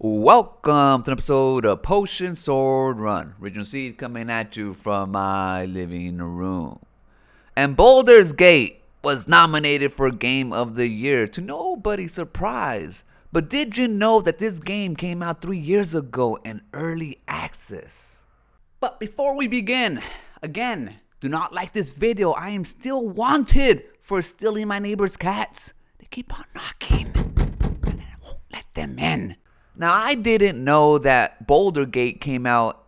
Welcome to an episode of Potion Sword Run. Original Seed coming at you from my living room. And Baldurs Gate was nominated for Game of the Year to nobody's surprise. But did you know that this game came out 3 years ago in early access? But before we begin, again, do not like this video. I am still wanted for stealing my neighbor's cats. They keep on knocking and I won't let them in. Now, I didn't know that Baldurs Gate came out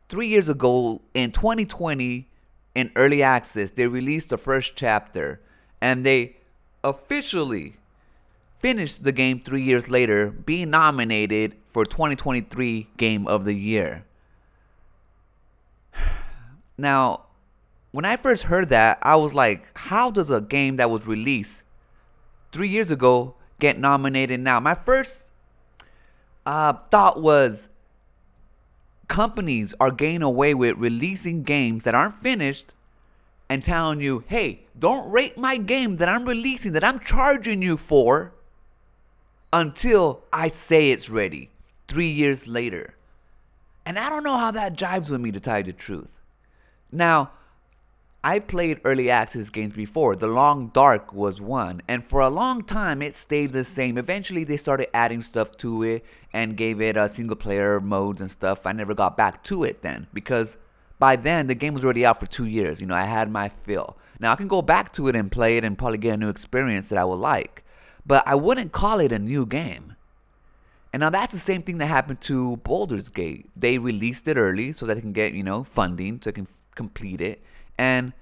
3 years ago in 2020 in early access. They released the first chapter and they officially finished the game 3 years later, being nominated for 2023 Game of the Year. Now, when I first heard that, I was like, how does a game that was released 3 years ago get nominated now? My first thought was companies are getting away with releasing games that aren't finished and telling you, hey, don't rate my game that I'm releasing, that I'm charging you for, until I say it's ready 3 years later. And I don't know how that jives with me, to tell you the truth. Now, I played early access games before. The Long Dark was one. And for a long time, it stayed the same. Eventually, they started adding stuff to it and gave it single player modes and stuff. I never got back to it then, because by then, the game was already out for 2 years. I had my fill. Now, I can go back to it and play it and probably get a new experience that I would like. But I wouldn't call it a new game. And now that's the same thing that happened to Baldurs Gate. They released it early so that they can get, funding so they can complete it. And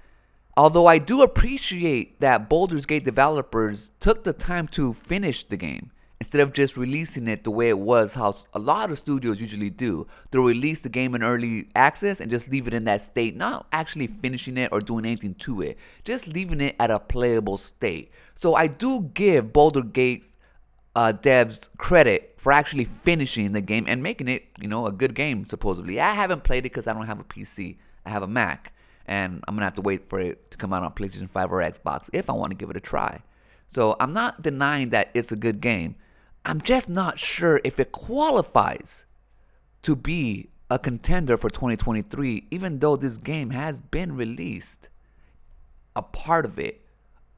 although I do appreciate that Baldurs Gate developers took the time to finish the game instead of just releasing it the way it was, how a lot of studios usually do. They'll release the game in early access and just leave it in that state, not actually finishing it or doing anything to it, just leaving it at a playable state. So I do give Baldurs Gate devs credit for actually finishing the game and making it, a good game, supposedly. I haven't played it because I don't have a PC. I have a Mac. And I'm going to have to wait for it to come out on PlayStation 5 or Xbox if I want to give it a try. So I'm not denying that it's a good game. I'm just not sure if it qualifies to be a contender for 2023, even though this game has been released. A part of it,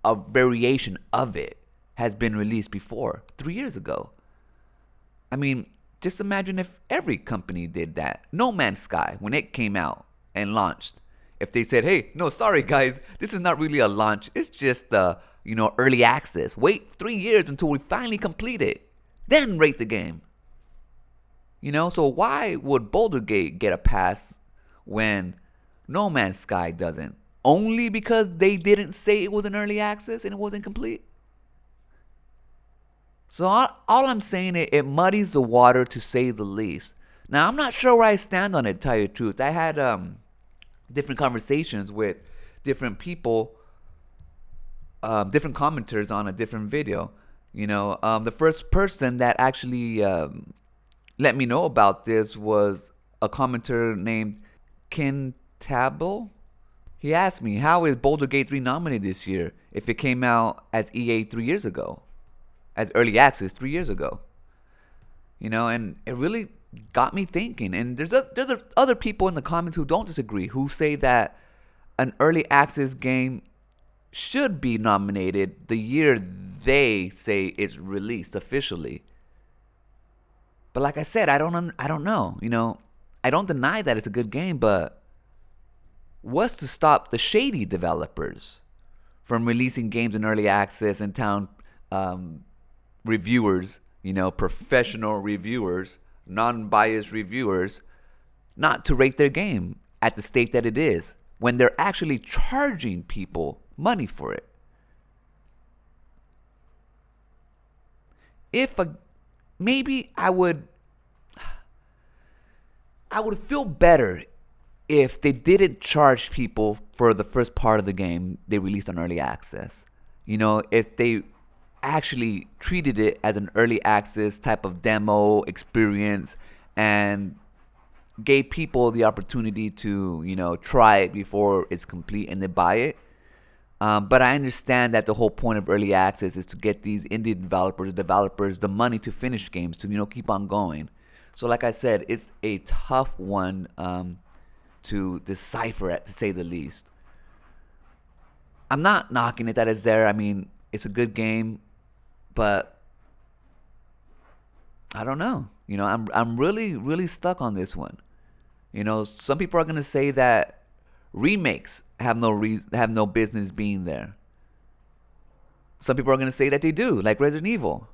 a variation of it, has been released before, 3 years ago. I mean, just imagine if every company did that. No Man's Sky, when it came out and launched, if they said, hey, no, sorry guys, this is not really a launch, it's just early access. Wait 3 years until we finally complete it, then rate the game. So why would Baldurs Gate get a pass when No Man's Sky doesn't? Only because they didn't say it was an early access and it wasn't complete? So all I'm saying is it muddies the water, to say the least. Now, I'm not sure where I stand on it, to tell you the truth. I had different conversations with different people, different commenters on a different video. The first person that actually let me know about this was a commenter named Kintable. He asked me, how is Baldurs Gate 3 nominated this year if it came out as EA 3 years ago, as early access 3 years ago? And it really got me thinking. And there's other people in the comments who don't disagree, who say that an early access game should be nominated the year they say it's released officially. But like I said, I don't know. I don't deny that it's a good game, but what's to stop the shady developers from releasing games in early access and telling reviewers, professional reviewers, non-biased reviewers, not to rate their game at the state that it is when they're actually charging people money for it? Maybe I would feel better if they didn't charge people for the first part of the game they released on early access. If they actually treated it as an early access type of demo experience and gave people the opportunity to, try it before it's complete and they buy it. But I understand that the whole point of early access is to get these indie developers the money to finish games, to keep on going. So like I said, it's a tough one to decipher, to say the least. I'm not knocking it that it's there. I mean, it's a good game, but I don't know. I'm really, really stuck on this one. Some people are gonna say that remakes have no business being there. Some people are gonna say that they do, like Resident Evil.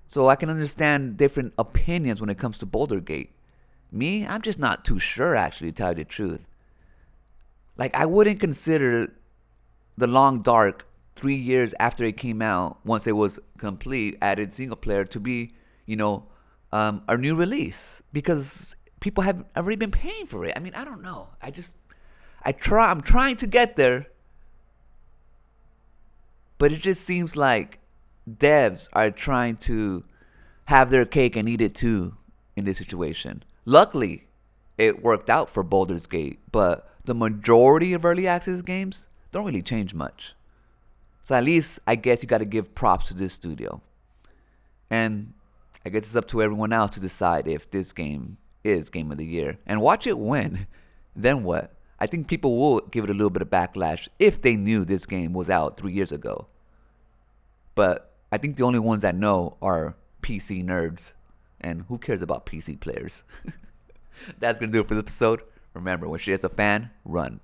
So I can understand different opinions when it comes to Baldurs Gate. Me, I'm just not too sure, actually, to tell you the truth. Like, I wouldn't consider The Long Dark 3 years after it came out, once it was complete, added single player, to be, a new release, because people have already been paying for it. I mean, I don't know. I'm trying to get there, but it just seems like devs are trying to have their cake and eat it too in this situation. Luckily, it worked out for Baldur's Gate, but the majority of early access games don't really change much. So at least I guess you got to give props to this studio. And I guess it's up to everyone else to decide if this game is Game of the Year. And watch it win. Then what? I think people will give it a little bit of backlash if they knew this game was out 3 years ago. But I think the only ones that know are PC nerds. And who cares about PC players? That's going to do it for this episode. Remember, when shit is a fan, run.